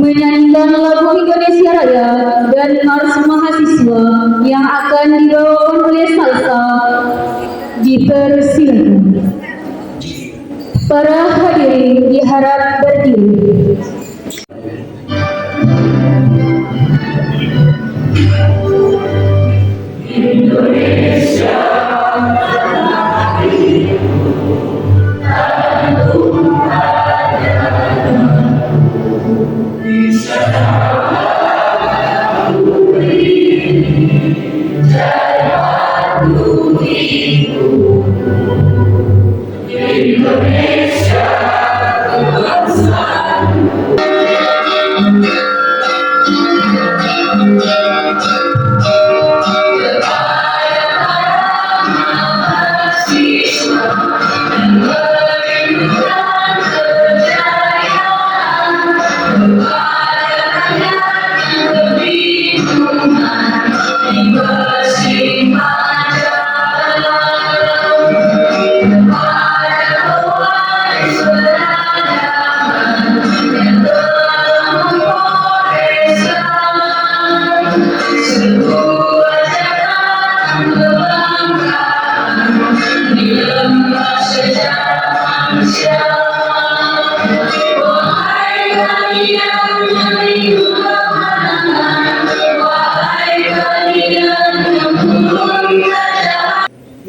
menyanyikan lagu Indonesia Raya dan Mars Mahasiswa yang akan dibawakan oleh Salsa dipersilakan. Para hadirin diharap berdiri.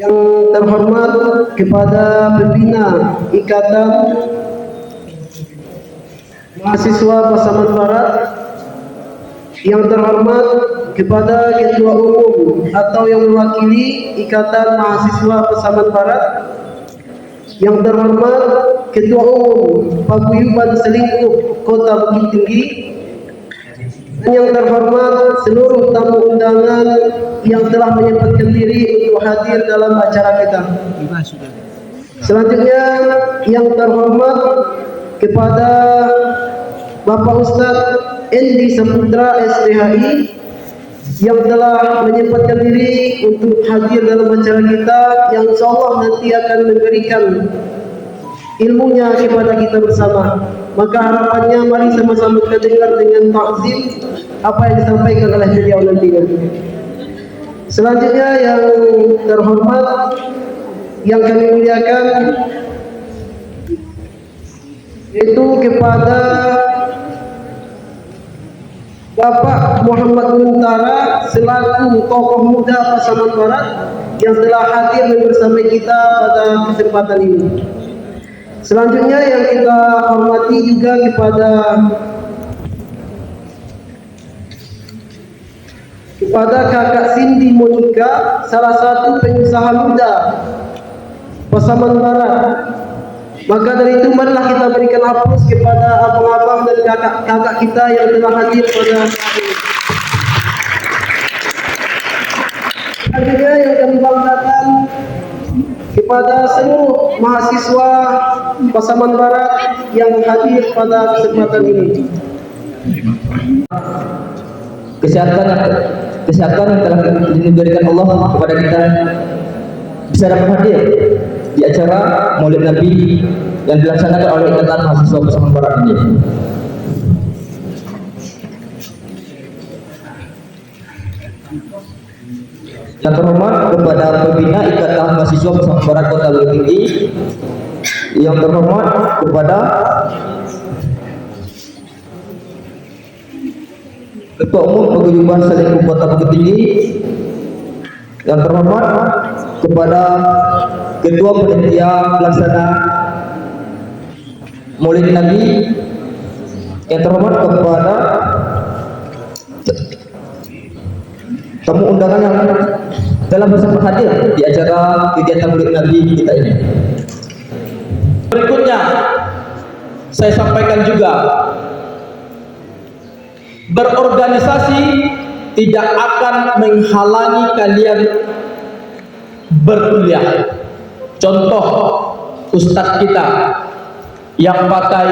Yang terhormat kepada pembina Ikatan Mahasiswa Pasaman Barat, yang terhormat kepada Ketua Umum atau yang mewakili Ikatan Mahasiswa Pasaman Barat, yang terhormat Ketua Umum Paguyuban Selingkuh Kota Bukit Tinggi, dan yang terhormat seluruh tamu undangan yang telah menyempatkan diri untuk hadir dalam acara kita. Selanjutnya yang terhormat kepada Bapak Ustadz Endi Saputra SPHI yang telah menyempatkan diri untuk hadir dalam acara kita, yang insyaallah nanti akan memberikan ilmunya kepada kita bersama. Maka harapannya mari sama-sama kita dengar dengan takzim apa yang disampaikan oleh beliau nantinya. Selanjutnya yang terhormat yang kami muliakan yaitu kepada Bapak Muhammad Muntara selaku tokoh muda Pasaman Barat yang telah hadir bersama kita pada kesempatan ini. Selanjutnya yang kita hormati juga kepada Kakak Cindy Monica, salah satu pengusaha muda Pasaman Barat. Maka dari itu marilah kita berikan aplaus kepada abang-abang dan kakak-kakak kita yang telah hadir pada saat ini. Selanjutnya yang kami banggakan kepada seluruh mahasiswa Pasaman Barat yang hadir pada kesempatan ini. Kesehatan yang telah diberikan Allah kepada kita bisa dapat hadir di acara Maulid Nabi yang dilaksanakan oleh Ikatan Mahasiswa Pasaman Barat ini. Yang terhormat kepada pembina Ikatan Mahasiswa Pasaman Barat Kota Bukit Tinggi, yang terhormat kepada Ketua Umum Paguyuban Selingkuh Kota Bukit Tinggi, Yang terhormat kepada Ketua Panitia Pelaksana Maulid Nabi, yang terhormat kepada tamu undangan yang telah bersama hadir di acara kegiatan Maulid Nabi kita ini. Berikutnya saya sampaikan juga, berorganisasi tidak akan menghalangi kalian berkuliah. Contoh ustadz kita yang pakai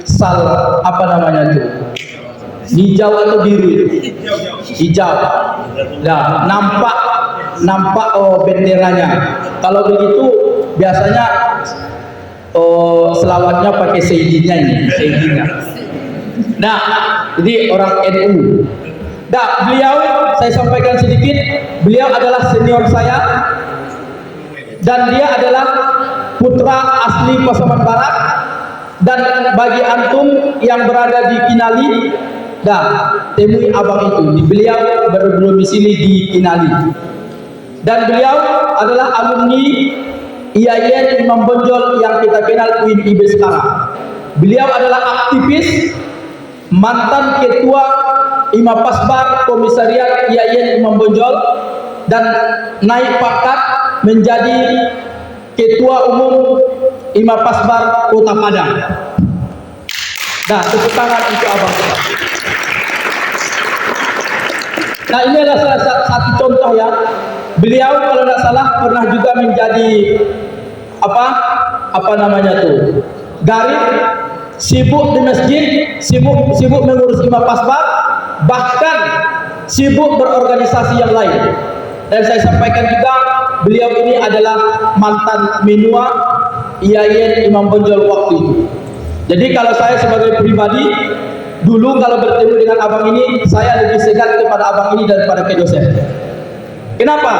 sal apa namanya itu, hijau atau biru, hijau. Nah, nampak benderanya. Kalau begitu biasanya selawatnya pakai seidinya ini, seidinya. Nah, jadi orang NU. Nah, beliau, saya sampaikan sedikit, beliau adalah senior saya dan dia adalah putra asli Pasaman Barat. Dan bagi antum yang berada di Kinali, temui abang itu. Beliau berdomisili di Kinali. Dan beliau adalah alumni IAIN Imam Bonjol yang kita kenal UIN sekarang. Beliau adalah aktivis, mantan ketua Imam Pasbar Komisariat IAIN Imam Bonjol, dan naik pangkat menjadi ketua umum Imam Pasbar Kota Padang. Nah, tepuk tangan untuk abang kita. Nah, ini adalah salah satu contoh ya. Beliau kalau tidak salah pernah juga menjadi apa namanya tuh, garib, sibuk di masjid, sibuk mengurus Imam Pasbar, bahkan sibuk berorganisasi yang lain. Dan saya sampaikan juga, beliau ini adalah mantan menua IAIN Imam Bonjol waktu itu. Jadi kalau saya sebagai pribadi, dulu kalau bertemu dengan abang ini, saya lebih segan kepada abang ini daripada ke dosen. Kenapa?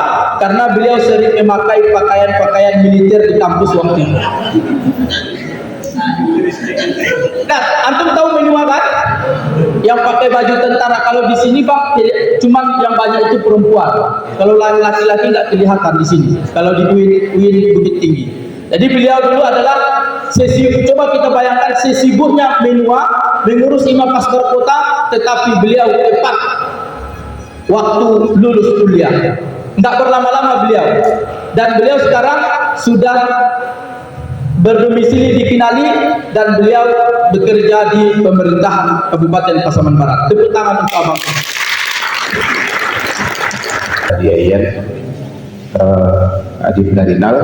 Karena beliau sering memakai pakaian-pakaian militer di kampus waktu itu. Nah, antum tahu menua kan? Yang pakai baju tentara. Kalau di sini Pak, cuman yang banyak itu perempuan. Kalau laki-laki nggak kelihatan di sini. Kalau di UIN Bukit Tinggi. Jadi beliau dulu adalah coba kita bayangkan sesibuknya menua mengurus Imam Pasbar Kota, tetapi beliau tepat waktu lulus kuliah. Tidak berlama-lama beliau. Dan beliau sekarang sudah berdomisili di Kinali dan beliau bekerja di pemerintahan Kabupaten Pasaman Barat. Tepuk tangan untuk abang. IAIN Adi Narinal,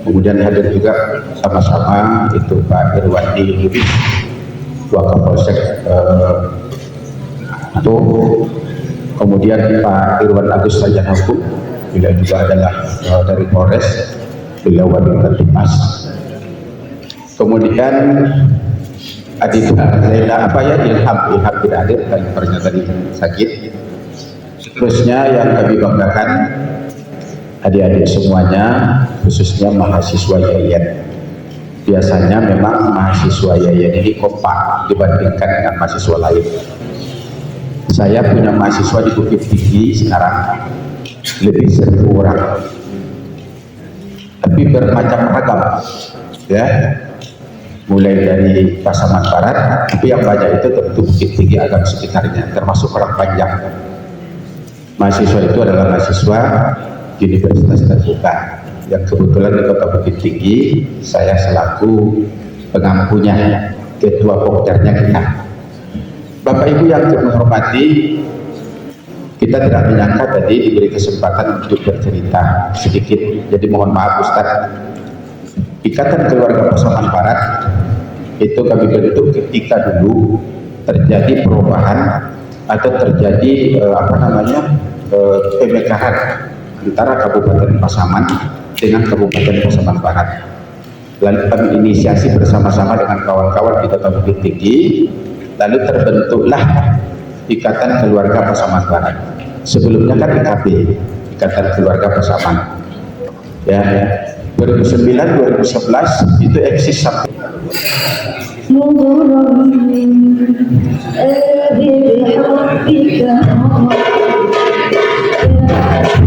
kemudian hadir juga sama-sama itu Pak Irwandi Lubis, Wakapolsek itu, kemudian Pak Irwan Agus Sarjana Hukum, beliau juga adalah dari Polres, beliau Wadid Katimas. Kemudian Adita Zaina Ilham tidak hadir dan ternyata tadi sakit. Seterusnya yang kami banggakan adik-adik semuanya, khususnya mahasiswa IAIN. Biasanya memang mahasiswa IAIN ini kompak dibandingkan dengan mahasiswa lain. Saya punya mahasiswa di Bukit Tinggi sekarang lebih 1.000 orang, tapi bermacam ragam, ya, mulai dari Pasaman Barat, tapi yang banyak itu tentu Bukit Tinggi agak sekitarnya, termasuk orang Panjang. Mahasiswa itu adalah mahasiswa Universitas Terbuka yang kebetulan di Kota Bukit Tinggi saya selaku pengampunya, ketua pokdernya kita. Bapak Ibu yang kami hormati, kita tidak menyangka tadi diberi kesempatan untuk bercerita sedikit. Jadi mohon maaf Ustaz, Ikatan Keluarga Pasaman Barat itu kami bentuk ketika dulu terjadi perubahan atau terjadi pemekaran antara Kabupaten Pasaman dengan Kabupaten Pasaman Barat. Lalu kami inisiasi bersama-sama dengan kawan-kawan di Kota Bukit Tinggi, lalu terbentuklah Ikatan Keluarga Pasaman Barat. Sebelumnya kan IKP, Ikatan Keluarga Pasaman. Ya, 2009-2011 itu eksis sampai بحبك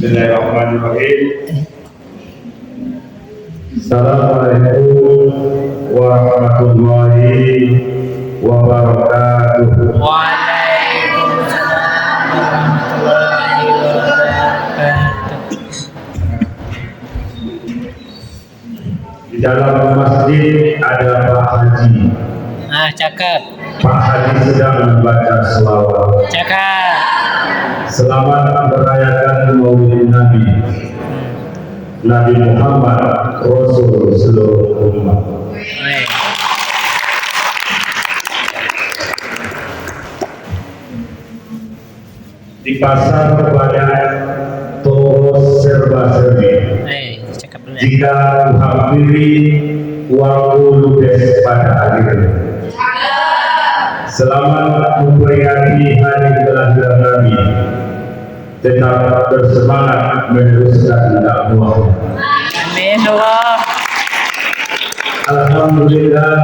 Bismillahirrahmanirrahim. Assalamualaikum warahmatullahi wabarakatuh. Di dalam masjid ada Pak Haji. Cakep. Pak Haji sedang membaca selawat. Cakep. Selamat merayakan Maulid Nabi Nabi Muhammad Rasul seluruh umat. Di pasar kepada toko serba-serbi. Cakep bener. Jika menghampiri waktu ludes pada akhirnya. Selamat memperingati hari kelahiran Nabi. Tetap bersemangat meneruskan dakwah. Amin Allah. Alhamdulillah,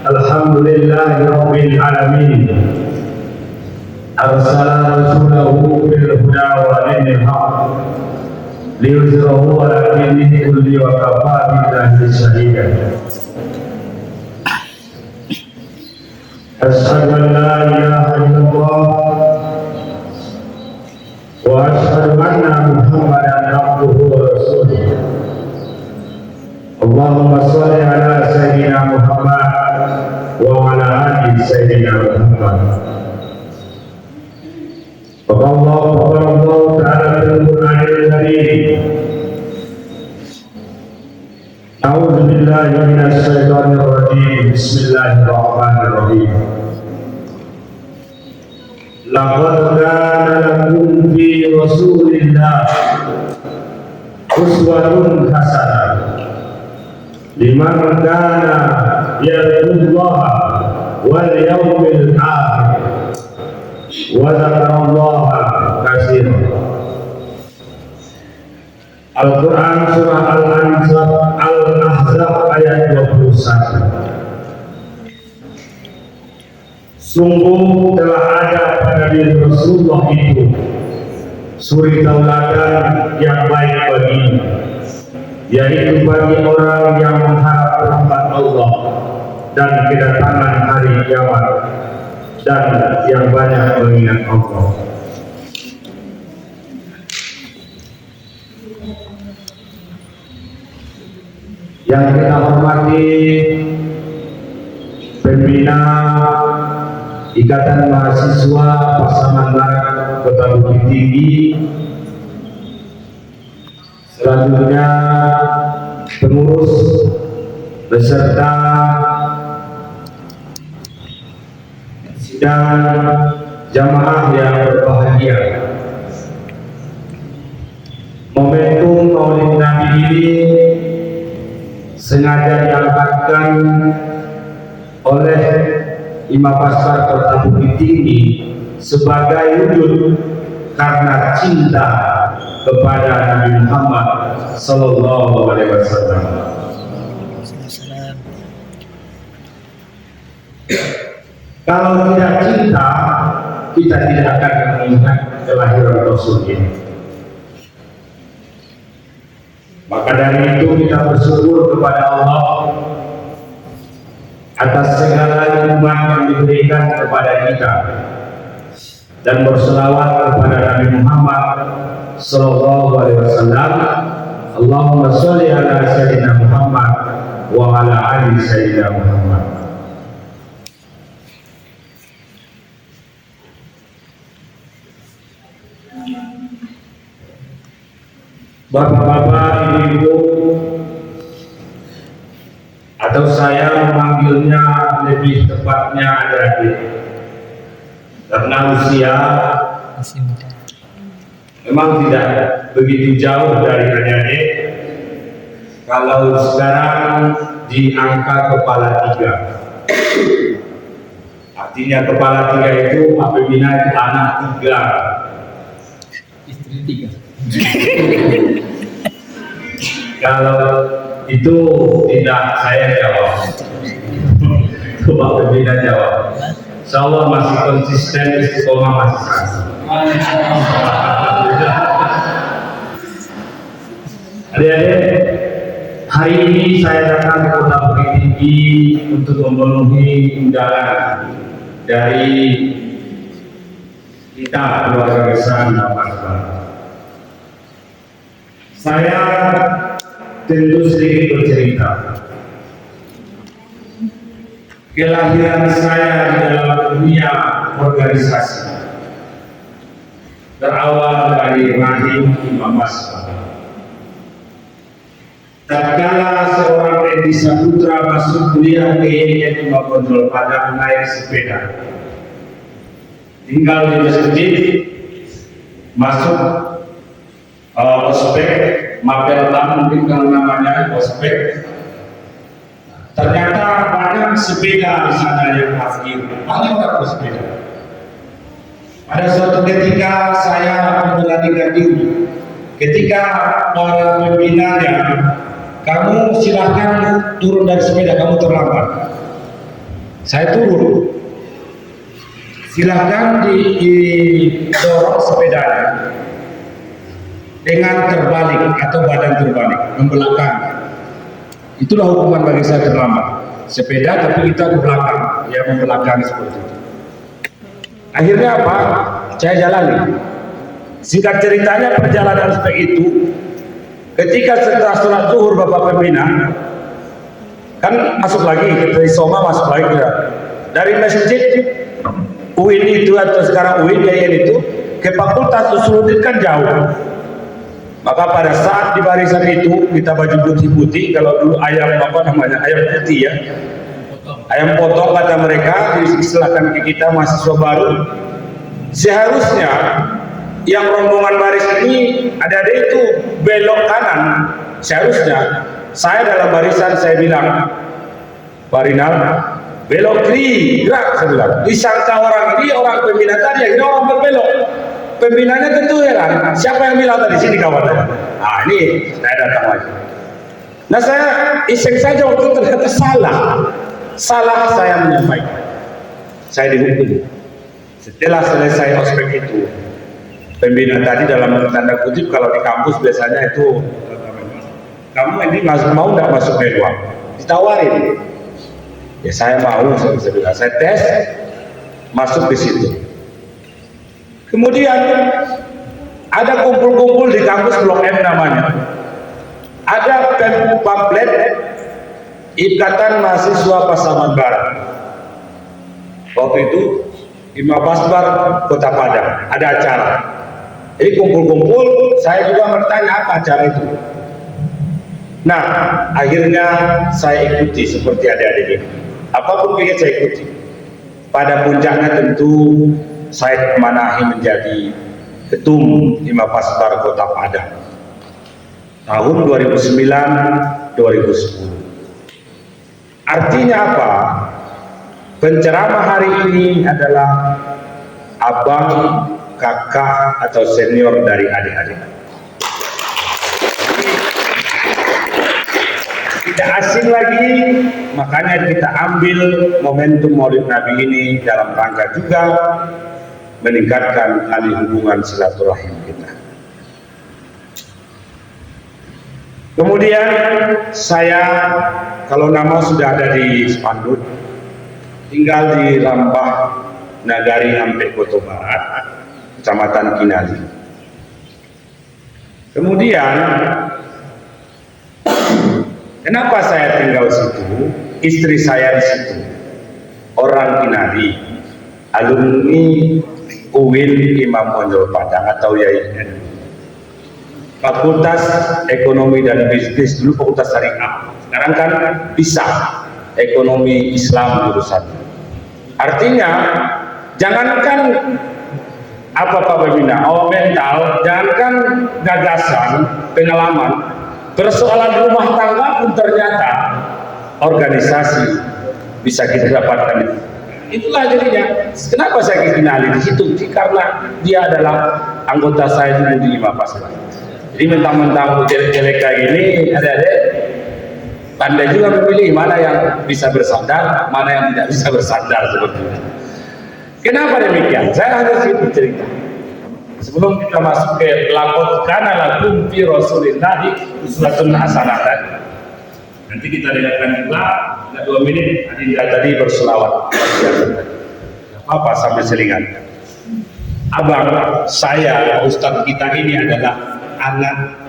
Alhamdulillahirabbil alamin. Arsala rasulahu bil huda wa dinil haq liyuzhirahu ala dini kulli wa kafa billahi shahidan. Asyhadu an la ilaha illallah wa asyhadu anna Muhammadan abduhu wa rasuluh. Allahumma shalli ala sayyidina Muhammad wa ala ali sayyidina Muhammad. Allah Ta'ala fil Qur'anil Karim. A'udzu billahi minasy syaithanir rajim. Bismillahirrahmanirrahim. Laqad kana lakum fi Rasulillah uswatun hasanah liman kana yarjullaha wal yawmil akhir wa dzakarallaha katsiran. Al-Quran surah Al-Ahzab ayat 21. Sungguh telah ada pada diri Rasulullah itu suri tauladan yang baik baginya, yaitu bagi orang yang mengharap rahmat Allah dan kedatangan hari kiamat dan yang banyak mengingat Allah. Yang kita hormati pembina Ikatan Mahasiswa Pasaman Barat Kota Bukit Tinggi, selanjutnya pengurus beserta dan jamaah yang berbahagia. Momentum Maulid Nabi ini sengaja diangkatkan oleh Imam Pasar Kota Bukit Tinggi sebagai wujud karena cinta kepada Nabi Muhammad Sallallahu Alaihi Wasallam. Kalau tidak cinta, kita tidak akan mengingat kelahiran Rasul ini. Maka dari itu kita bersyukur kepada Allah atas segala nikmat yang diberikan kepada kita dan berselawat kepada Nabi Muhammad Sallallahu Alaihi Wasallam. Allahumma sholli ala sayyidina Muhammad wa ala ali sayyidina Muhammad. Bapak-bapak, ibu-ibu, atau saya memanggilnya lebih tepatnya adik-adik, karena usia memang tidak begitu jauh dari adik-adik. Kalau sekarang di angka kepala 3, artinya kepala 3 itu apabila itu anak 3, istri 3. Kalau itu tidak saya jawab, coba berbeda jawab. Insyaallah masih konsisten, istiqomah masih sama. Adik-adik, hari ini saya datang ke Kota Bukit Tinggi untuk memenuhi undangan dari kita keluarga besar Basbar. Saya tentu sedikit bercerita. Kelahiran saya di dalam dunia organisasi berawal dari rahim Imam Basbar. Tatkala seorang Edi Saputra masuk kuliah ke IAIN Imam Bonjol Padang naik sepeda, tinggal di masjid, masuk ospek, mapel mungkin kalau namanya ospek. Ternyata banyak sepeda di sana yang parkir, banyak orang bersepeda. Pada suatu ketika saya memberanikan diri, ketika para pembinanya, kamu silahkan turun dari sepeda, kamu terlambat. Saya turun. Silahkan didorong sepedanya dengan terbalik atau badan terbalik, membelakang. Itulah hukuman bagi saya terlambat. Sepeda tapi kita ke belakang, ya membelakangi seperti itu. Akhirnya apa? Saya jalani. Singkat ceritanya perjalanan seperti itu, ketika setelah sholat zuhur Bapak Pembina kan masuk lagi dari Soma, masuk lagi dari masjid UIN itu atau sekarang UIN itu ke Fakultas Usuluddin kan jauh. Maka pada saat di barisan itu kita baju putih-putih, kalau dulu ayam apa namanya, ayam putih ya, ayam potong kata mereka, diistilahkan ke kita mahasiswa baru. Seharusnya yang rombongan baris ini ada itu belok kanan. Seharusnya saya dalam barisan saya bilang, Pak Rinal, belok kiri, gerak, saya bilang. Disangka orang ini orang pembina tadi, ini orang berbelok. Pembinanya tentu heran, siapa yang bilang tadi sini kawan? Nah ini saya datang lagi. Nah saya iseng saja waktu itu ternyata salah saya menyampaikan. Saya dihukum. Setelah selesai ospek itu, pembina tadi dalam tanda kutip kalau di kampus biasanya itu, kamu ini mau nggak masuk B2? Ditawarin. Ya saya mau, saya bilang, saya tes, masuk di situ. Kemudian ada kumpul-kumpul di kampus Blok M namanya. Ada pamflet Ikatan Mahasiswa Pasaman Barat. Waktu itu Imam Basbar Kota Padang ada acara. Jadi kumpul-kumpul, saya juga bertanya apa acara itu. Nah, akhirnya saya ikuti seperti adik-adik ini. Apapun yang saya ikuti. Pada puncaknya tentu saya amanahi menjadi ketum Imam Basbar Kota Padang tahun 2009-2010. Artinya apa? Penceramah hari ini adalah abang, kakak atau senior dari adik-adik. Tidak asing lagi, makanya kita ambil momentum Maulid Nabi ini dalam rangka juga meningkatkan tali hubungan silaturahim kita. Kemudian saya, kalau nama sudah ada di spanduk, tinggal di Rambah Nagari Ampek Koto Barat, Kecamatan Kinali. Kemudian kenapa saya tinggal situ? Istri saya di situ, orang Kinali, alumni UIN Imam Bonjol Padang atau YAIN. Fakultas Ekonomi dan Bisnis, dulu Fakultas Syariah. Sekarang kan bisa Ekonomi Islam jurusan. Artinya jangankan apa Pak Pembina, mental, jangankan gagasan, pengalaman, persoalan rumah tangga pun ternyata organisasi bisa kita dapatkan. Itulah jadinya. Kenapa saya kenali di situ? Karena dia adalah anggota saya dulu di Imam Basbar. Jadi mentang-mentang jelek-jelek kayak gini, adik-adik pandai juga memilih mana yang bisa bersandar, mana yang tidak bisa bersandar seperti itu. Kenapa demikian? Saya harus bercerita. Sebelum kita masuk ke laqad kana lakum fi rasulillahi uswatun hasanah, nanti kita dengarkan juga 2 menit Adinda tadi berselawat. Apa sampai selingan. Abang saya, Ustadz kita ini adalah anak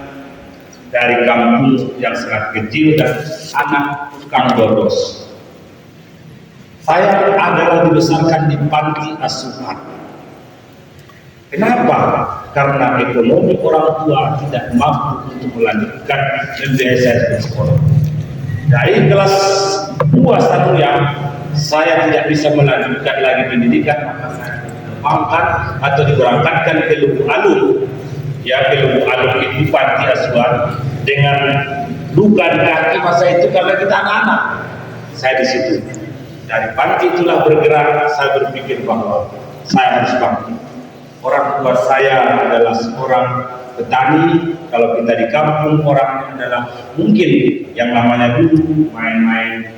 dari kampung yang sangat kecil dan anak tukang boros. Saya adalah dibesarkan di panti asuhan. Kenapa? Karena ekonomi orang tua tidak mampu untuk melanjutkan membiayai saya bersekolah. Dari kelas 2 yang saya tidak bisa melanjutkan lagi pendidikan, maka saya diterbangkan atau diberangkatkan ke Lubuk Alun, ya, ke Lubuk Alun itu panti asuhan dengan luka di kaki masa itu karena kita anak-anak. Saya di situ. Dari panti itulah bergerak, saya berpikir bahwa saya harus bangkit. Orang tua saya adalah seorang petani. Kalau kita di kampung, orang adalah mungkin yang namanya dulu main-main.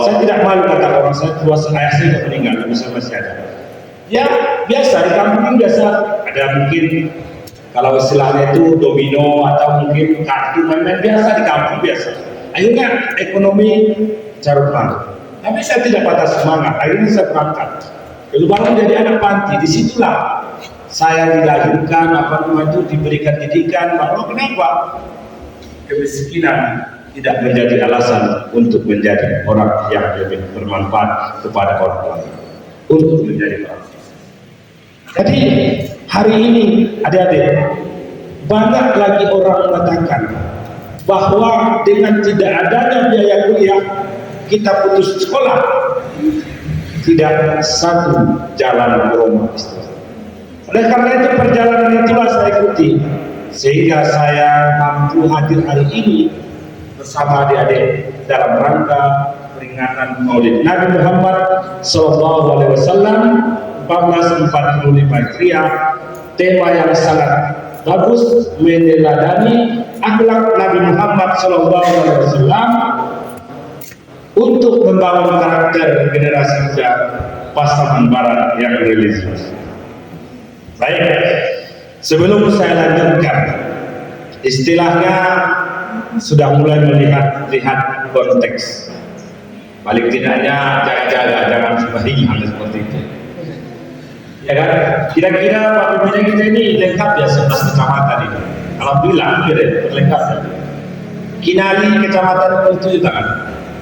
Saya tidak malu kata orang, saya tua, ayah saya sudah meninggal, bisa masih ada. Ya biasa di kampung biasa ada, mungkin kalau istilahnya itu domino atau mungkin kartu, main-main biasa di kampung biasa. Akhirnya ekonomi carut marut. Tapi saya tidak patah semangat. Akhirnya saya berangkat. Lalu baru jadi anak panti. Disitulah saya dilahirkan, diberikan didikan. Bahwa kenapa kemiskinan tidak menjadi alasan untuk menjadi orang yang lebih bermanfaat kepada orang lain, untuk menjadi orang. Jadi hari ini adik-adik, banyak lagi orang mengatakan bahwa dengan tidak adanya biaya kuliah kita putus sekolah. Tidak satu jalan ke rumah istri. Oleh karena itu perjalanan itulah saya ikuti, sehingga saya mampu hadir hari ini bersama adik-adik dalam rangka peringatan Maulid Nabi Muhammad SAW 1445 Hijriah. Tema yang sangat bagus meneladani akhlak Nabi Muhammad SAW untuk membangun karakter generasi muda pasaman barat yang religius. Baik, sebelum saya lanjutkan, istilahnya sudah mulai melihat konteks. Paling tidaknya jaga-jaga, jangan sembahyang seperti itu. Ya kan? Kira-kira Pak Pimpinan kita ini lengkap ya 11 kecamatan ini. Alhamdulillah, lengkap. Kinali kecamatan itu juga kan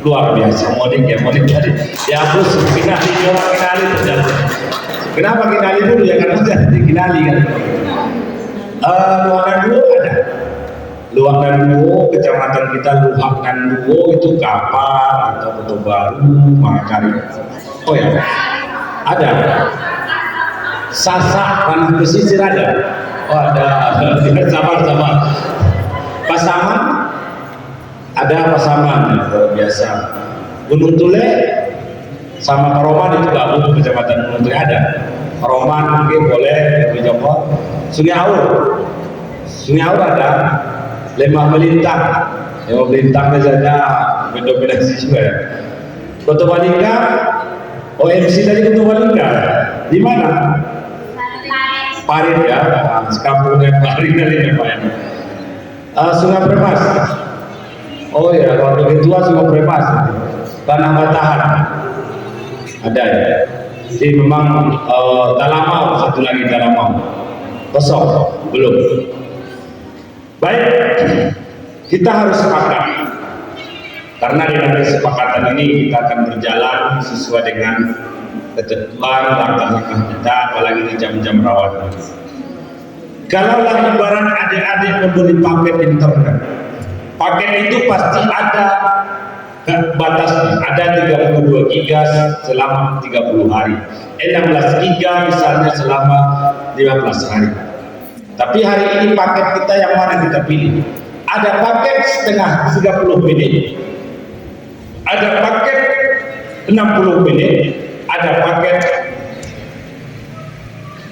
luar biasa, modik jadi ya harus kinali terjadi. Kenapa kinali dulu ya, karena sudah dikinali kan. Luangan dulu ada, Luangan dulu kecamatan kita Luangan dulu itu Kapal atau Kota Baru, Makari. Oh ya, ada Sasak, Panah Pesisir ada. Oh ada. Sabar. Pasaman ada, Pasaman biasa. Gunung Tule sama Paroman itu gabung kecamatan Gunung Tule ada. Paroman mungkin boleh dicoba. Sungai Aur ada. Lembah Melintang. Lembah Melintang saja mendominasi juga ya. Kota Balingga, OMC tadi Kota Balingga. Di mana? Parit ya. Sekampung dengan Parit kali ya Pak. Sungai Premas. Oh ya, kalau begitu Sungai Premas. Tanah Batahan. Ada ya. Jadi memang Talamau, satu lagi Talamau. Kosong, belum. Baik, kita harus sepakat. Karena dengan kesepakatan ini kita akan berjalan sesuai dengan ketentuan langkah-langkah kita, apalagi di jam-jam rawan. Kalaulah ibarat adik-adik membeli paket internet, paket itu pasti ada batasnya, ada 32 giga selama 30 hari, 16 giga misalnya selama 15 hari. Tapi hari ini paket kita yang mana kita pilih? Ada paket setengah 30 menit, ada paket 60 menit, ada paket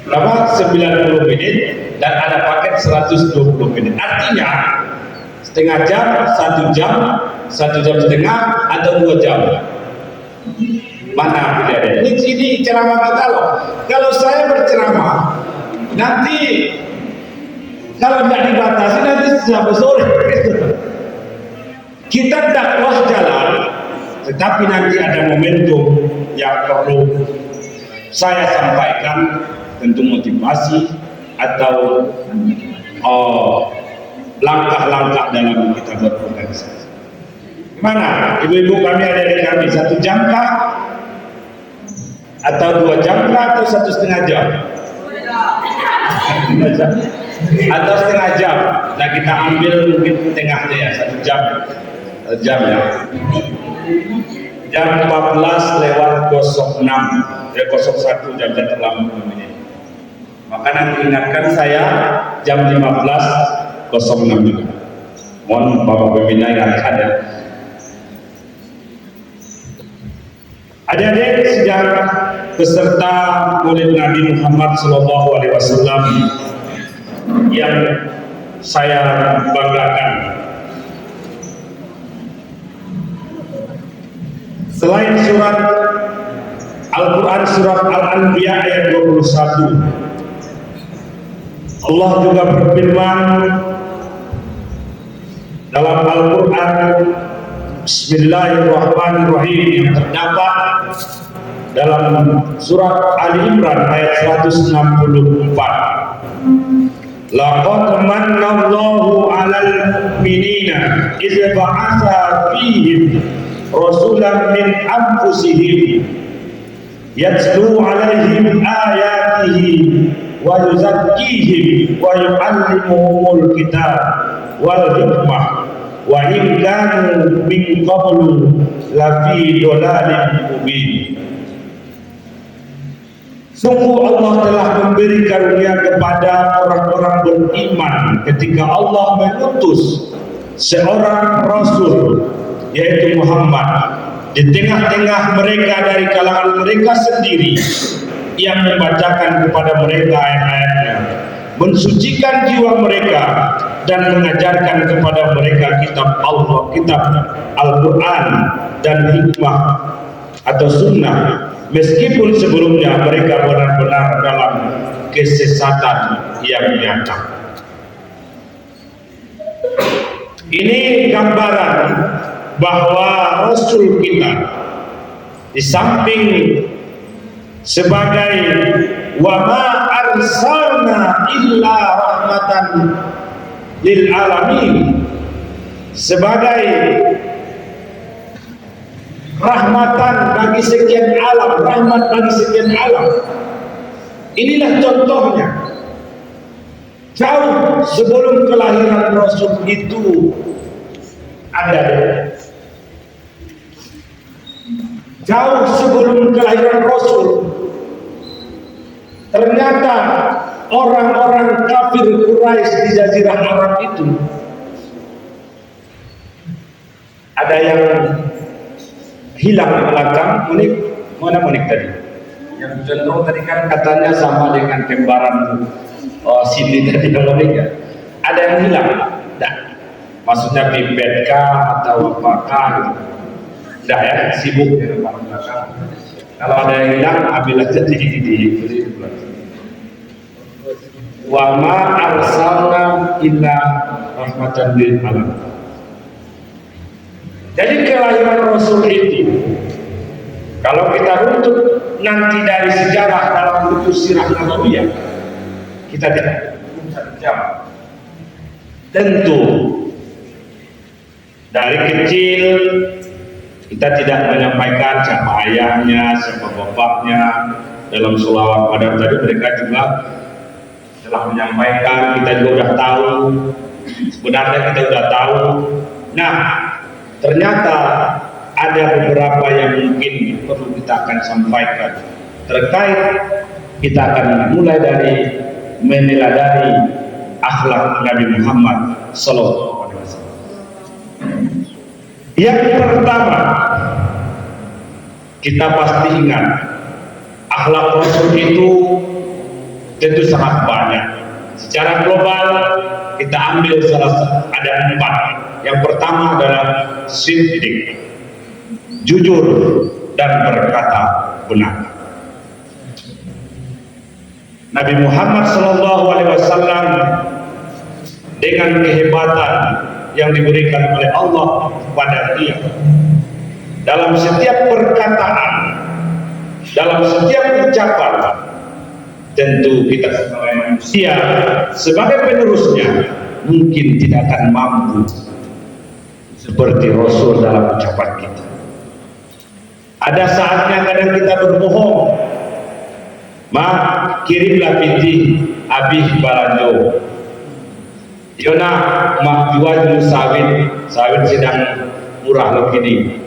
berapa? 90 menit, dan ada paket 120 menit. Artinya setengah jam, 1 jam, 1 jam setengah, atau 2 jam. Mana bedanya? Ini ceramah kita loh. Kalau saya berceramah Nanti kalau tidak dibatasi nanti sampai sore. Kita dakwah jalan, tetapi nanti ada momentum yang perlu saya sampaikan, tentu motivasi atau langkah-langkah dalam kita berorganisasi. Gimana ibu-ibu kami, adik-adik kami, 1 jam kah? Atau 2 jam kah? Atau 1,5 jam? Atau setengah jam. Nah kita ambil mungkin tengahnya ya, 1 jam. 1 jam ya. Jam 14:06 ya, 01 jam terlambat namanya. Maka nanti ingatkan saya jam 15:06 juga. Mohon Bapak Pembina yang ada. Adik-adik, sejak peserta Maulid Nabi Muhammad SAW yang saya banggakan, selain surat Al-Quran surat Al-Anbiya ayat 21, Allah juga berfirman dalam Al-Quran, Bismillahirrahmanirrahim, yang terdapat dalam surat Ali Imran ayat 164. Laqad manallahu 'alal mu'minina idz ba'atsa fihim rasulan min anfusihim yatlu 'alaihim ayatihi wa yuzakkihim wa yu'allimuhumul kitab wal hikmah wa in kanu min qablu lafi dhalalin mubin. Sungguh Allah telah memberi karunia kepada orang-orang beriman ketika Allah mengutus seorang Rasul, yaitu Muhammad, di tengah-tengah mereka dari kalangan mereka sendiri, yang membacakan kepada mereka ayat-ayatnya, mensucikan jiwa mereka, dan mengajarkan kepada mereka kitab Allah, kitab Al-Quran dan hikmah atau sunnah, meskipun sebelumnya mereka benar-benar dalam kesesatan yang nyata. Ini gambaran bahwa Rasul kita di samping sebagai wa ma arsalna illa rahmatan lil alamin, sebagai rahmatan bagi sekian alam, rahmat bagi sekian alam. Inilah contohnya. Jauh sebelum kelahiran Rasul itu ada. Jauh sebelum kelahiran Rasul, ternyata orang-orang kafir Quraisy di Jazirah Arab itu ada yang hilang di belakang. Unik, mana unik tadi? Yang cenderung tadi kan katanya sama dengan kembaran Siti tadi yang unik ya. Ada yang hilang? Tidak. Maksudnya pipet kah atau apakah gitu? Tidak ya, sibuk di depan belakang. Kalau ada yang hilang, ambil aja di wa ma arsalna illa rahmatan lil alamin. Jadi kelahiran Rasul itu, kalau kita runtut nanti dari sejarah dalam buku sirah nabawiyah, kita tidak bisa jawab. Tentu dari kecil kita tidak menyampaikan siapa ayahnya, siapa bapaknya. Dalam sholawat pada tadi mereka juga telah menyampaikan, kita juga sudah tahu. Sebenarnya kita sudah tahu. Nah, ternyata ada beberapa yang mungkin perlu kita akan sampaikan terkait. Kita akan mulai dari meneladani akhlak Nabi Muhammad Sallallahu Alaihi Wasallam. Yang pertama, kita pasti ingat akhlak Rasul itu tentu sangat banyak. Secara global kita ambil ada 4. Yang pertama adalah siddiq, jujur dan berkata benar. Nabi Muhammad SAW dengan kehebatan yang diberikan oleh Allah kepada dia dalam setiap perkataan, dalam setiap ucapan, tentu kita sebagai manusia, sebagai penerusnya mungkin tidak akan mampu seperti Rasul dalam ucapan kita. Ada saatnya kadang kita berbohong. Mak kirimlah binti abih balanjo. Yona mak jual dulu sawit sedang murah begini.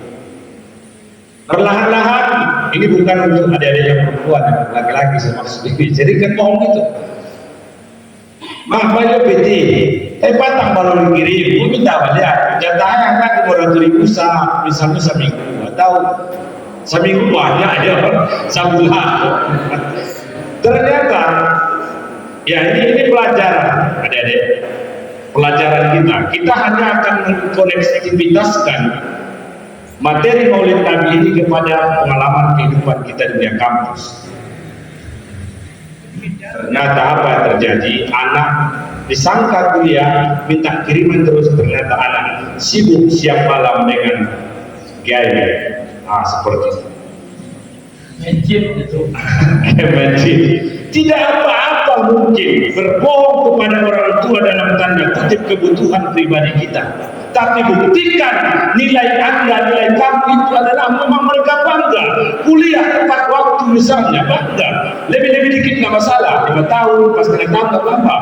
Perlahan-lahan, ini bukan untuk adik-adik yang perempuan, laki-laki semaksud ini. Jadi kan bohong itu. Mak banyak binti, patang baru dikirim, minta balik. Jatahnya kan 200.000 misalnya seminggu atau seminggu banyak aja, sebulan. Ternyata ya ini pelajaran adik-adik, pelajaran kita hanya akan mengkonektivitaskan materi Maulid Nabi ini kepada pengalaman kehidupan kita di dunia kampus. Ternyata apa yang terjadi, anak disangka kuliah minta kiriman terus, ternyata anak sibuk siang malam dengan gaya seperti itu. Magic. Tidak apa-apa mungkin berbohong kepada orang tua dalam tanda kutip kebutuhan pribadi kita, tapi buktikan nilai Anda, nilai kamu itu adalah memang mereka bangga kuliah tepat waktu, misalnya bangga lebih-lebih dikit nggak masalah, 5 tahun pas kena tahu nggak apa-apa,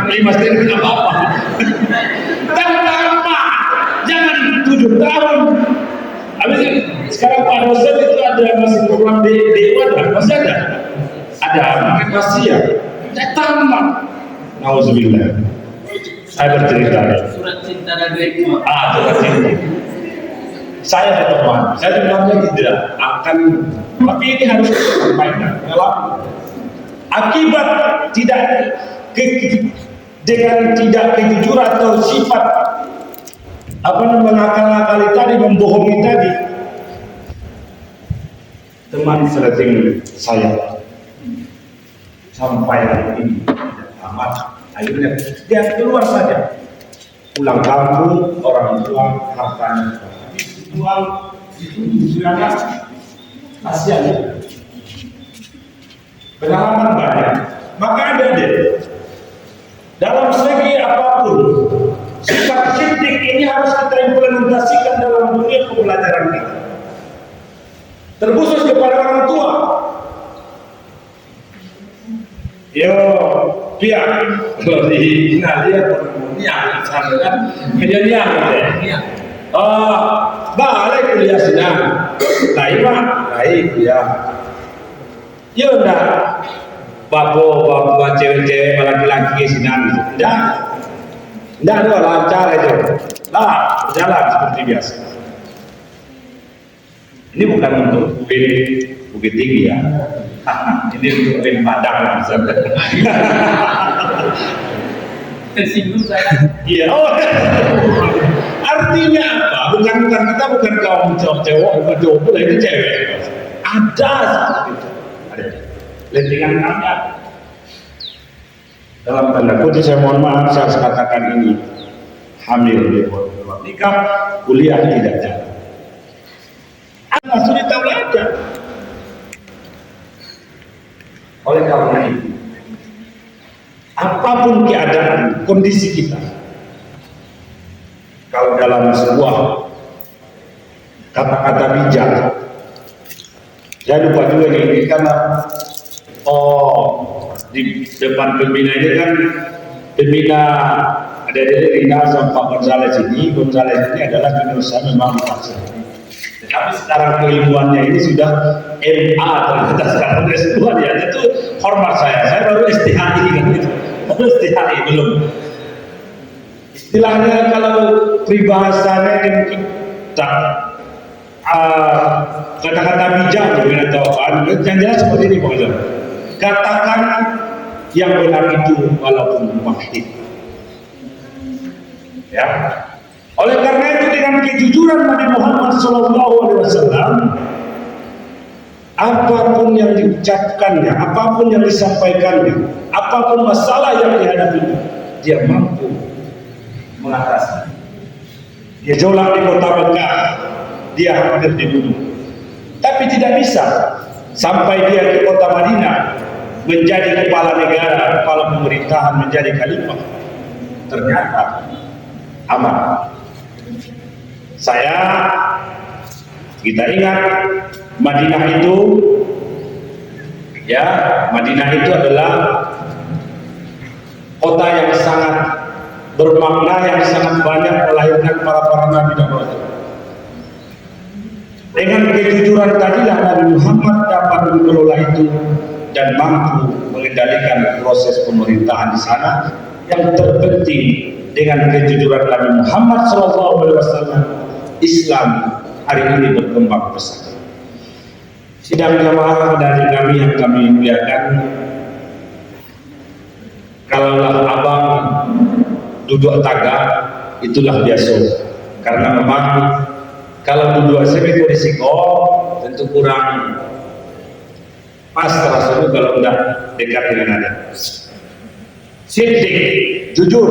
5 tahun nggak apa-apa. Tambah jangan 7 tahun. Habis sekarang Pak dosen itu ada masih program DO, masih ada mungkin masih ya, tamat. Nauzubillah. Saya bercerita. Surat cinta dan duit. Surat cinta. Saya teman, saya bilangnya tidak akan, tapi ini harus disampaikan. Akibat tidak dengan tidak kejujuran atau sifat mengakal-akali tadi, membohongi tadi, teman seleting saya sampai hari ini amat, akhirnya dia keluar saja, pulang kampung, orang tua hartanya jual, itu anak kasihan. Pengalaman banyak, maka ada dalam segi apapun sifat kritik ini harus kita implementasikan dalam dunia pembelajaran kita, terkhusus kepada orang tua. Yo, pihak dari nalia perempuan misalkan kejadian ya. Balik kuliah sedang, baik kuliah. Yo dah, bapak cewek-cewek laki-laki sedang, dah lancar aja, berjalan seperti biasa. Ini bukan untuk bukit tinggi ya. Ini untuk Padang misalnya. Tersinggung saya. Iya. Artinya apa? Bukan kita bukan kaum cowok, bukan cowok, itu cewek. Ada seperti itu. Ada. Lentingan kami ada. Dalam tanda kutip saya mohon maaf, saya harus katakan ini hamil di luar nikah, kuliah tidak jalan. Anak sudah tahu aja. Oleh karena itu, apapun keadaan, kondisi kita, kalau dalam sebuah kata-kata bijak, jangan lupa juga ini karena di depan pembina ini kan pembina ada Rina sama Pak Gonzales ini adalah menurut saya memang dipaksa. Tapi sekarang keilmuannya ini sudah MA ternyata sekarang S2 dia itu hormat saya baru STHI kan gitu. STHI belum. Istilahnya kalau peribahasanya mungkin kata-kata bijak mungkin atau yang jelas seperti ini Pak Gonzales. Katakan yang benar itu walaupun pahit. Ya. Oleh karena itu dengan kejujuran Nabi Muhammad SAW apapun yang diucapkannya, apapun yang disampaikannya, apapun masalah yang dihadapinya, dia mampu mengatasi. Dia jolak di kota Mekah, dia hampir dibunuh, tapi tidak bisa sampai dia ke kota Madinah menjadi kepala negara, kepala pemerintahan, menjadi khalifah. Ternyata aman. Kita ingat Madinah itu, ya, Madinah itu adalah kota yang sangat bermakna, yang sangat banyak melahirkan para nabi dan rasul. Dengan kejujuran tadilah Nabi Muhammad dapat mengelola itu dan mampu mengendalikan proses pemerintahan di sana. Yang terpenting, dengan kejujuran Nabi Muhammad SAW, Islam hari ini berkembang pesat. Sidang jamaah dari kami yang kami muliakan, kalaulah abang duduk tangga, itulah biasa. Karena memang kalau duduk semi risiko tentu kurang pas rasanya kalau udah dekat dengan ada. Sidik, jujur,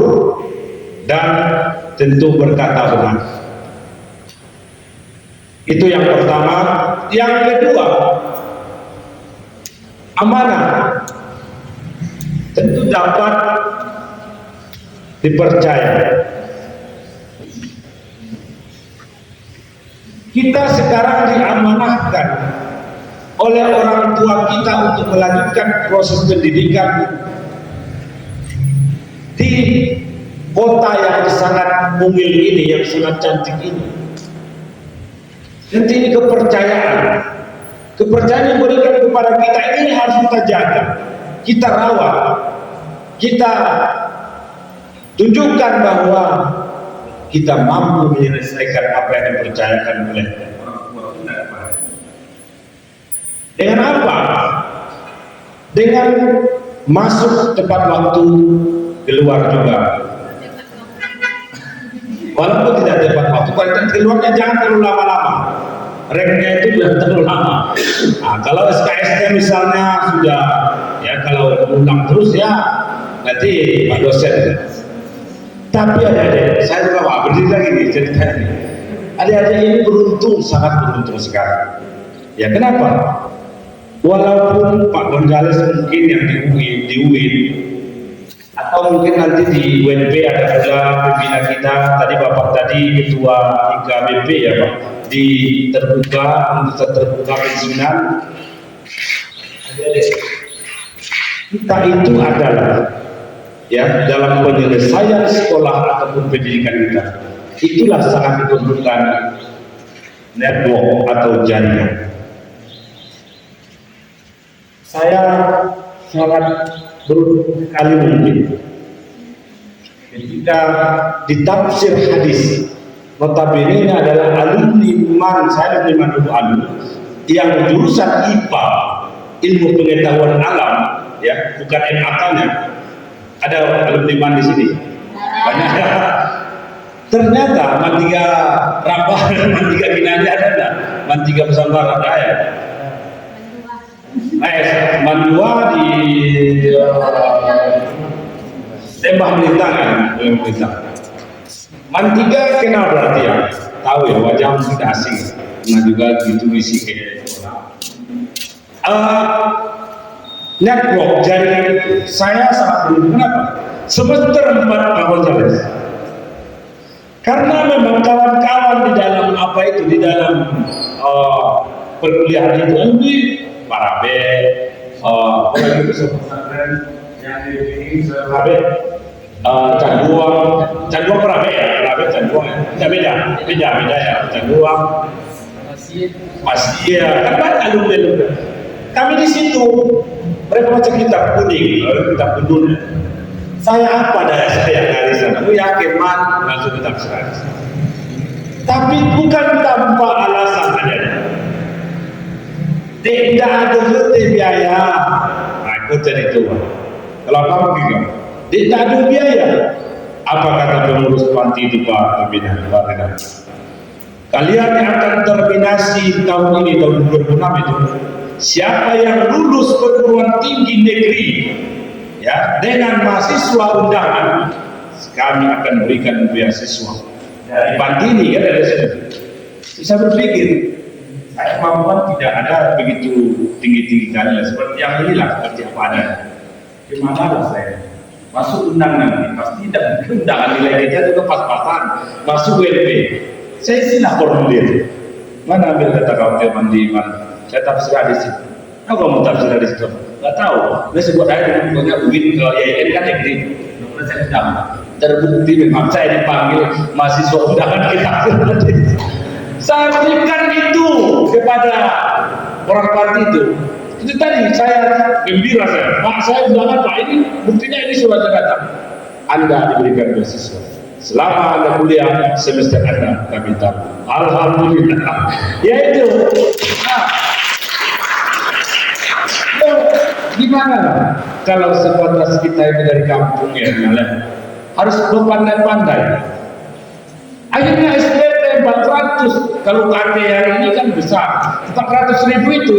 dan tentu berkata benar. Itu yang pertama. Yang kedua, amanah tentu dapat dipercaya. Kita sekarang diamanahkan oleh orang tua kita untuk melanjutkan proses pendidikan di kota yang sangat mungil ini, yang sangat cantik ini. Dan ini kepercayaan yang diberikan kepada kita ini harus kita jaga, kita rawat, kita tunjukkan bahwa kita mampu menyelesaikan apa yang dipercayakan oleh orang tua kita. Dengan apa? Dengan masuk tepat waktu, keluar juga. Walaupun tidak tepat waktu, keluarnya jangan terlalu lama-lama. Remnya itu sudah terlalu lama. Nah, kalau SKS-nya misalnya sudah, ya kalau ulang terus ya nanti Pak dosen. Tapi adik-adik, saya juga berdiri lagi nih cerita ini. Adik-adik ini beruntung, sangat beruntung sekali. Ya kenapa? Walaupun Pak Gonzales mungkin yang di UIN atau mungkin nanti di UNB ada juga pembina kita, tadi Bapak tadi Ketua IKBP ya Pak, di terbuka pensiunan. Kita itu adalah ya dalam penyelesaian sekolah ataupun pendidikan kita, itulah sangat dibutuhkan network atau jaringan. Saya sangat beruntung sekali mungkin ketika ditafsir hadis, notabene ini adalah alumni Man, saya alumni dulu yang jurusan IPA, ilmu pengetahuan alam, ya bukan MAK-nya. Ada alumni Man di sini banyak ya. Ternyata Mantiga Rabah dan Mantiga Ginanjar ada enggak? Mantiga Pesantren ada ya. Mandua di Lembah Melintang kan, Lembah Melintang. Mantiga kenal berarti ya, tahu ya wajah tidak asing, pernah juga ditulis kayak network jaringan itu. Saya sangat beruntung. Kenapa? Semester 4 Pak Gonzales. Karena memang kawan-kawan di dalam apa itu, di dalam perkuliahan itu ini Parabe, orang itu pesantren yang di Parabe, Canduang Parabe ya, Parabe Canduang ya, beda ya, Canduang masih ya, kan banyak alumni. Kami di situ, mereka baca kitab kuning, kitab kudun. Saya apa daya saya dari sana? Aku yakin man langsung kitab saya. Tapi bukan tanpa alasan ada. Tidak ada biaya. Aku jadi tua. Kalau kamu bingung, tidak ada biaya. Apa kata pengurus panti itu Pak Pembina? Kalian yang akan terminasi tahun ini, tahun 2006 itu, siapa yang lulus perguruan tinggi negeri ya dengan mahasiswa undangan, kami akan berikan beasiswa. Dari panti ini kan ada bisa berpikir, saya kemampuan tidak ada begitu tinggi-tinggi kali seperti yang inilah, seperti apa adanya. Gimana saya masuk undangan, pasti undangan nilai kita juga pas-pasan, masuk WP. Saya silah formulir. Mana ambil kata kau mandi mana? Saya tafsir di situ. Aku kamu tafsir di situ? Gak tahu. Dia sebut aja punya UIN ke YIN kan negeri. Saya sedang terbukti memang saya dipanggil mahasiswa undangan kita. Saya berikan itu kepada orang parti itu. Itu tadi saya gembira Pak saya undangan Pak, ini buktinya ini suratnya datang. Anda diberikan beasiswa. Selama Anda kuliah semester Anda kami tahu. Alhamdulillah. Ya itu. Gimana kalau sebatas kita itu dari kampung ya, harus berpandai-pandai. Akhirnya SPP 400, kalau KT hari ini kan besar, 400.000 itu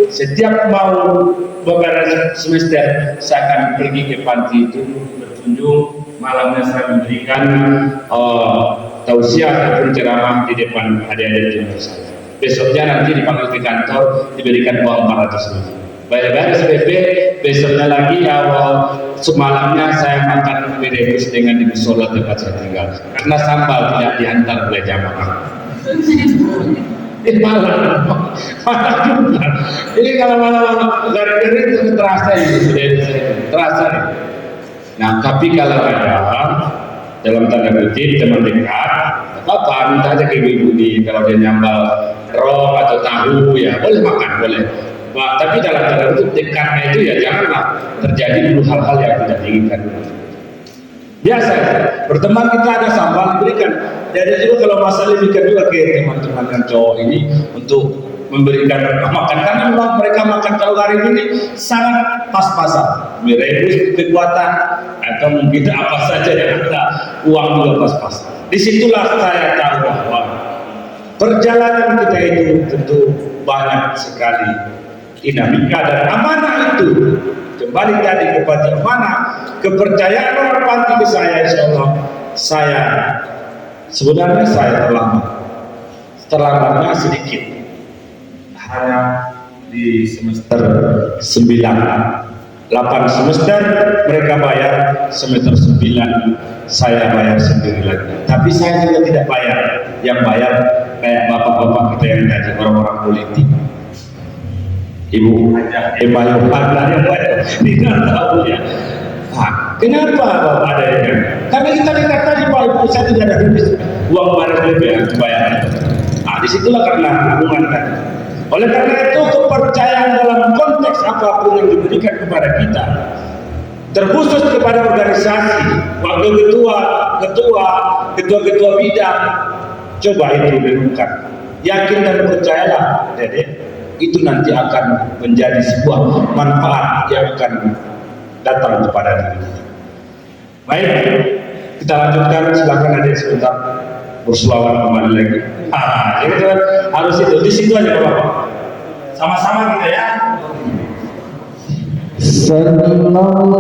setiap mau beberapa semester saya akan pergi ke panti itu berkunjung, malamnya saya memberikan tausiah ataupun ceramah di depan adik-adik junior saya. Besoknya nanti dipanggil ke kantor, diberikan uang 400.000. Bayar SPP, besoknya lagi awal semalamnya saya makan mie rebus dengan di musola tempat saya tinggal karena sambal tidak diantar oleh jamaah. Malam juga. Ini kalau malam gara-gara itu terasa ini, terasa nih. Nah tapi kalau ada dalam tanda kutip teman dekat, apa minta aja ke ibu di kalau dia nyambal roh atau tahu ya boleh makan boleh. Wah, tapi dalam tanda kutip dekatnya itu ya janganlah terjadi dulu hal-hal yang tidak diinginkan. Biasa, berteman kita ada sambal diberikan. Jadi juga kalau masalah diberikan juga ke teman-teman yang cowok ini untuk memberikan makan karena memang mereka makan kalau hari ini sangat pas-pasan. Merebus kekuatan atau mungkin apa saja yang ada uang juga pas-pasan. Disitulah saya tahu bahwa perjalanan kita itu tentu banyak sekali dinamika dan amanah itu kembali tadi kepada amanah kepercayaan orang panti ke saya. Insya Allah saya sebenarnya saya terlambatnya sedikit, hanya di semester 9 8 semester mereka bayar, semester 9 saya bayar sendiri lagi, tapi saya juga tidak bayar, yang bayar kayak bapak-bapak kita yang ngaji, orang-orang politik. Ibu Eva Yohana yang banyak tidak tahu ya. Kenapa Bapak ada yang? Karena kita dikatakan Pak Ibu saya tidak ada habis uang barang yang dibayar. Disitulah karena hubungan tadi. Oleh karena itu kepercayaan dalam konteks apapun yang diberikan kepada kita, terkhusus kepada organisasi, wakil ketua bidang, coba itu renungkan. Yakin dan percayalah, Dede. Itu nanti akan menjadi sebuah manfaat yang akan datang kepada diri kita. Baik, kita lanjutkan. Silakan adik sebentar berselawat kembali lagi. Jadi kan harus itu di situ aja Bapak. Sama-sama kita ya. Sallallahu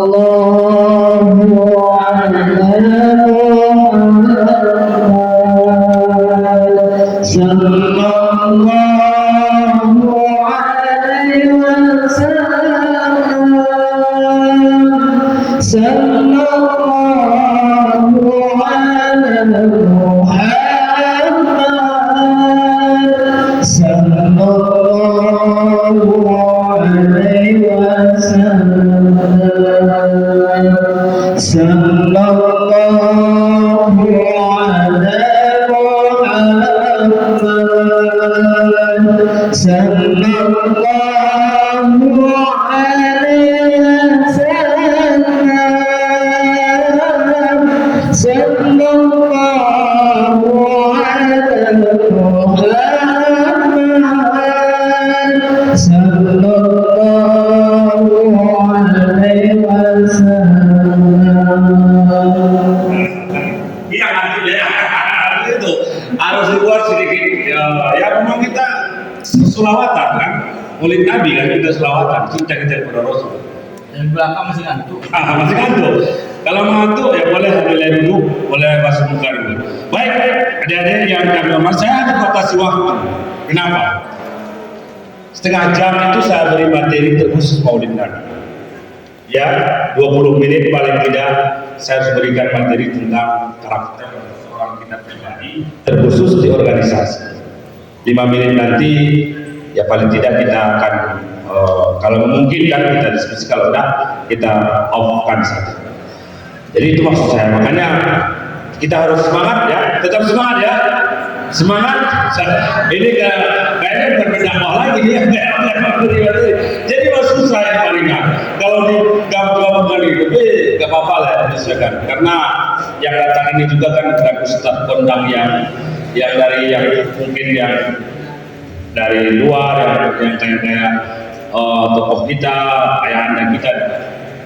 Maulid Nabi kan kita selawatan, cinta kita kepada Rasul. Yang belakang masih ngantuk. Masih ngantuk. Kalau ngantuk ya boleh ambil dulu, boleh basuh muka dulu. Baik, adik-adik yang kami hormati, saya ada batasi waktu. Kenapa? Setengah jam itu saya beri materi terkhusus Maulid Nabi. Ya, 20 menit paling tidak saya harus berikan materi tentang karakter seorang kita pribadi terkhusus di organisasi. 5 menit nanti ya paling tidak kita akan kalau memungkinkan kita diskusi, kalau enggak kita off-kan saja. Jadi itu maksud saya, makanya kita harus semangat ya, tetap semangat ya, semangat. Ini kayaknya berdakwah lagi nih ya. Jadi maksud saya paling kalau di gabung kali itu, nggak apa-apa lah ya, misalkan. Karena yang datang ini juga kan ada Ustaz kondang yang dari yang mungkin yang dari luar yang kayak tokoh kita, ayahanda kita.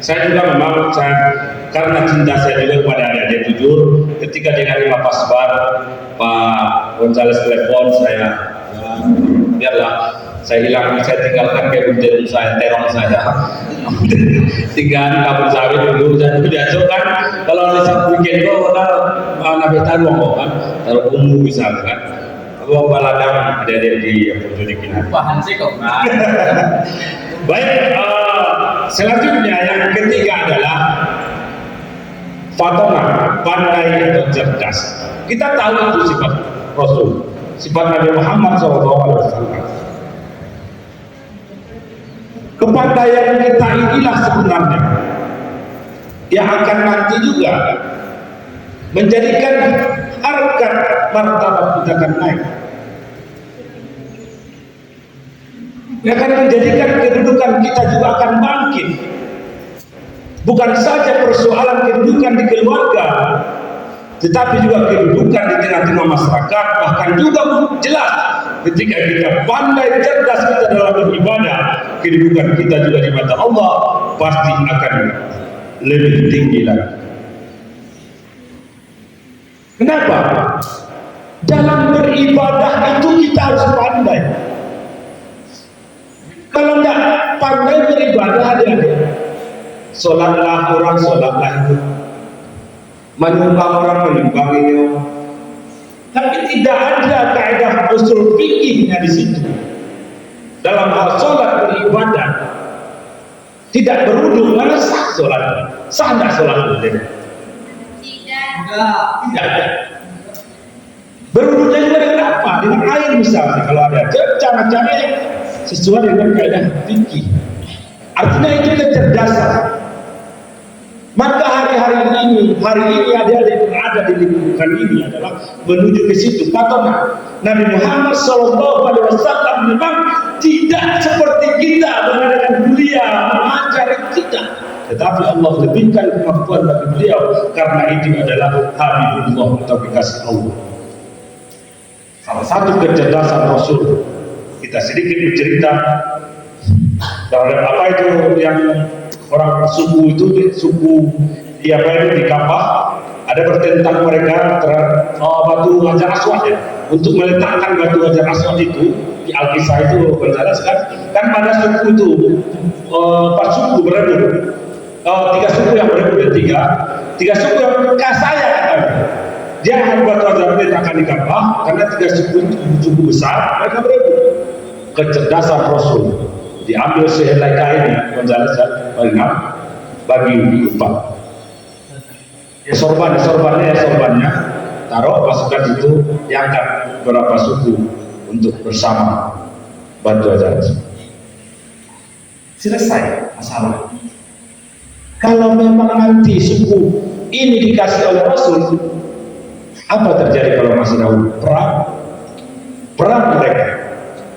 Saya juga memang karena cinta saya juga kepada adik-adik jujur, ketika dengar Pak Pasbar, Pak Gonzales telepon saya, ya, biarlah saya hilang, saya tinggalkan kayak bunterum saya, terong saya, tinggal kabut sawit dulu, dan besok kan kalau lihat weekend kok nabi taruh kan, taruh umum misalnya kan. Uang baladang ada di Purworejo. Bahan sih kok. Baik, selanjutnya yang ketiga adalah Fatonah, pandai atau cerdas. Kita tahu itu sifat Rasul, sifat Nabi Muhammad SAW. Kepandaian kita inilah sebenarnya yang akan nanti juga menjadikan harkat martabat kita akan naik. Yang akan menjadikan kedudukan kita juga akan bangkit. Bukan saja persoalan kedudukan di keluarga, tetapi juga kedudukan di tengah-tengah masyarakat, bahkan juga jelas ketika kita pandai cerdas kita dalam beribadah, kedudukan kita juga di mata Allah pasti akan lebih tinggi lagi. Kenapa? Dalam beribadah itu kita harus pandai. Kalau tidak pandai beribadah, sholatlah orang, sholatlah itu. Menyumbang orang, menyumbang itu. Tapi tidak ada kaidah usul fikihnya di situ. Dalam hal sholat beribadah, tidak berujung mana sah sholat. Sah tidak sholat itu? Tidak ada. Berwuduknya juga dengan apa? Dengan air misalnya. Kalau ada cara-cara yang sesuai dengan kaidah fikih. Artinya itu kecerdasan. Maka hari ini adik-adik yang ada di lingkungan ini adalah menuju ke situ. Kata Nabi Muhammad SAW memang tidak seperti kita mengadakan kuliah, mengajari kita. Tetapi Allah lebihkan kemampuan bagi beliau karena itu adalah Habibullah atau kekasih Allah. Salah satu kecerdasan Rasul, kita sedikit bercerita terhadap apa itu yang orang suku itu, suku di apa itu di Ka'bah, ada bertentang mereka terhadap batu Hajar Aswad ya, untuk meletakkan batu Hajar Aswad itu di Al-Kisah itu menjelaskan kan pada suku itu empat suku berebut. Tiga suku yang berebut, tiga suku yang kasaya katanya. Dia membuat Hajar diletakkan di Ka'bah karena tiga suku besar mereka berebut. Kecerdasan Rasul, diambil sehelai kainnya, menjelaskan bagi diupah. Sorbannya taruh pasukan itu, diangkat beberapa suku untuk bersama bantu Hajar. Selesai masalah. Kalau memang nanti suku ini dikasih oleh Rasul, apa terjadi kalau masih dahulu? Perang mereka.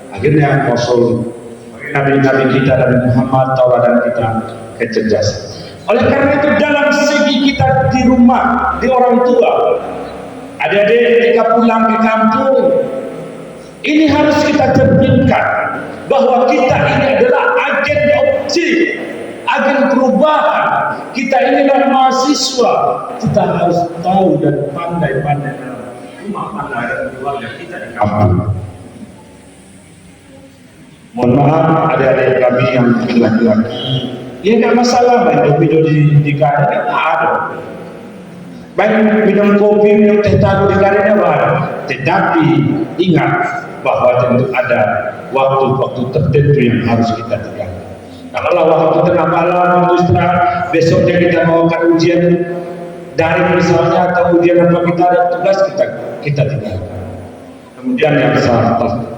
Akhirnya Rasul, Nabi-Nabi kita dan Muhammad tauladan kita kecerdasan. Oleh karena itu dalam segi kita di rumah, di orang tua, adik-adik ketika pulang ke kampung, ini harus kita cerminkan bahwa kita ini adalah agen objek, agen perubahan. Kita inilah mahasiswa. Kita harus tahu dan pandai-pandai dalam rumah tangga dan keluarga kita di kampung. Mohon maaf adik-adik kami yang laki-laki, ini nggak masalah main video di kanan, nggak ada. Baik minum kopi, minum teh tahu di kanan ada. Tetapi ingat bahwa tentu ada waktu-waktu tertentu yang harus kita tinggalkan. Kalau waktu tengah malam untuk istirahat, besoknya kita melakukan ujian daring misalnya atau ujian apa kita ada tugas kita tinggalkan. Kemudian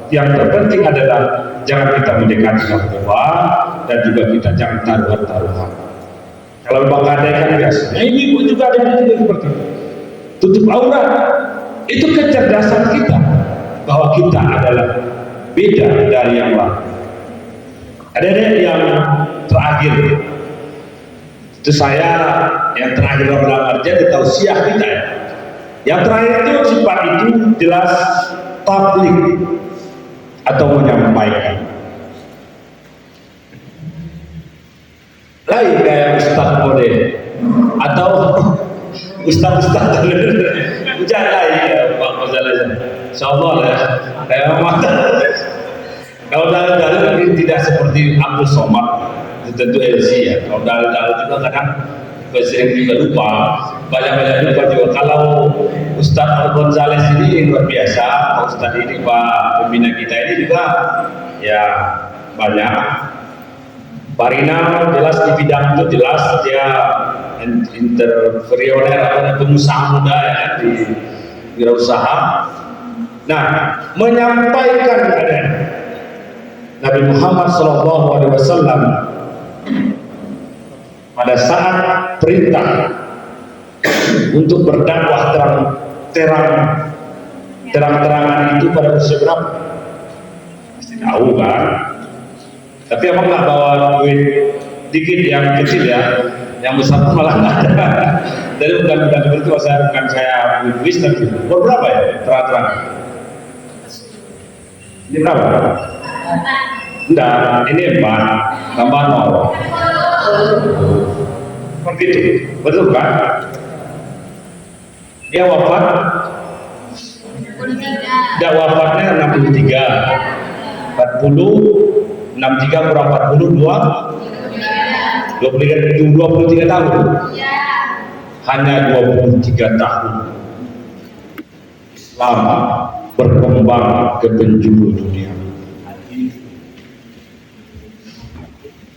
yang terpenting adalah jangan kita mendekati narkoba dan juga kita jangan taruhan-taruhan. Kalau bagaikan biasa, ini pun juga ada seperti itu. Tutup aurat, itu kecerdasan kita bahwa kita adalah beda dari yang lain. Ada yang terakhir, itu saya yang terakhir dalam artian tausiah kita ya. Yang terakhir itu sifat itu jelas tabligh atau menyampaikan. Lain kayak Ustaz Mode atau Ustaz hujan lain ya Pak Masalah. Insyaallah ya. Kayak mata. Kalau dalil-dalil mungkin tidak seperti Abdul Somad, itu tentu LC ya. Kalau dalil-dalil juga kadang sering juga lupa, banyak-banyak lupa juga. Kalau Ustaz Al-Ghazali ini luar biasa, Ustaz ini Pak pembina kita ini juga ya banyak. Parina jelas di bidang itu jelas dia entrepreneur atau pengusaha muda ya kan, di wirausaha. Nah, menyampaikan ada Nabi Muhammad SAW pada saat perintah untuk berdakwah terang-terangan itu pada usia berapa? Pasti tahu kan? Tapi emang nggak bawa duit dikit yang kecil ya, yang besar malah nggak ada. Jadi bukan itu bukan saya duit tapi berapa ya terang-terang? Ini berapa? Enggak, ini 4 tambah 0. Seperti itu, betul kan? Dia wafat, dia wafatnya 63, 40. 63 kurang 40 23 tahun. Hanya 23 tahun lama berkembang ke penjuru dunia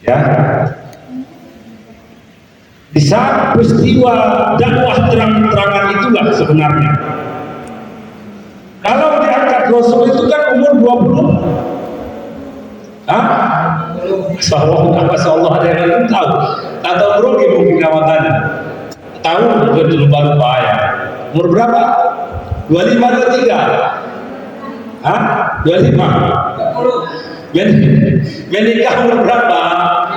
ya. Di saat peristiwa dakwah terang-terangan itulah sebenarnya kalau diangkat Rasul itu kan umur 20. Masyaallah ada yang tahu atau grogi mungkin kawatannya tahu betul lupa ya. Umur berapa? 25 23? 25? Menikah umur berapa?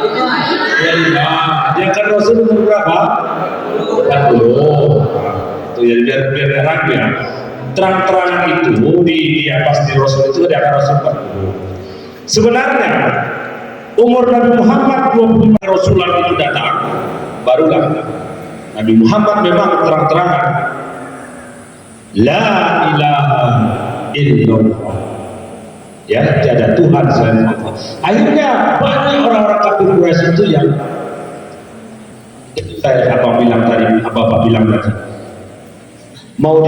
25. Yang kan Rasul umur berapa? 40. Itu ya biar ragu ya. Terang-terangan itu di atas di Rasul itu di atas Rasul 40. Sebenarnya umur Nabi Muhammad 25 Rasulullah itu datang, barulah Nabi Muhammad memang terang-terangan La ilaha illallah, ya tiada Tuhan selain Allah. Akhirnya banyak orang-orang kafir Quraisy itu yang Bapak bilang tadi mau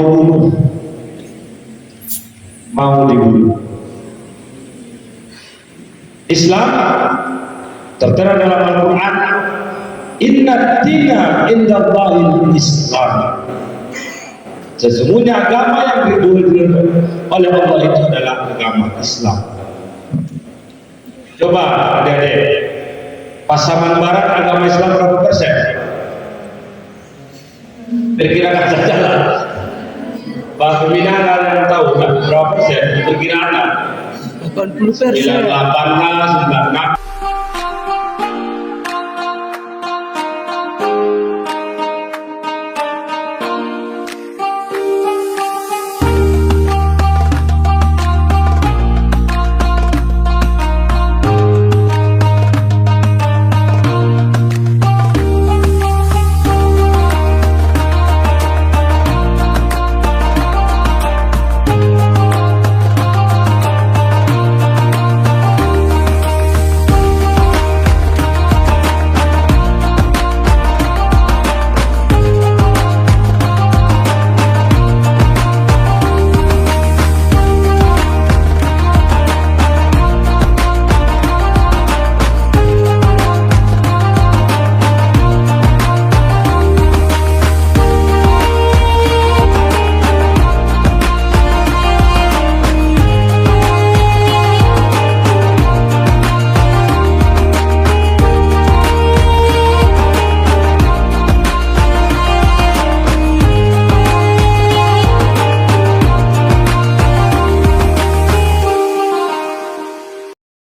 dibunuh. Islam tertera dalam Al-Quran, inna dina indallahil Islam. Sesungguhnya agama yang diridhoi oleh Allah itu adalah agama Islam. Coba adik-adik, Pasaman Barat agama Islam berapa persen? Perkirakan saja lah. Pak Pembina kalian tahu kan berapa persen? Perkiraan 80%. 98 lah, 96.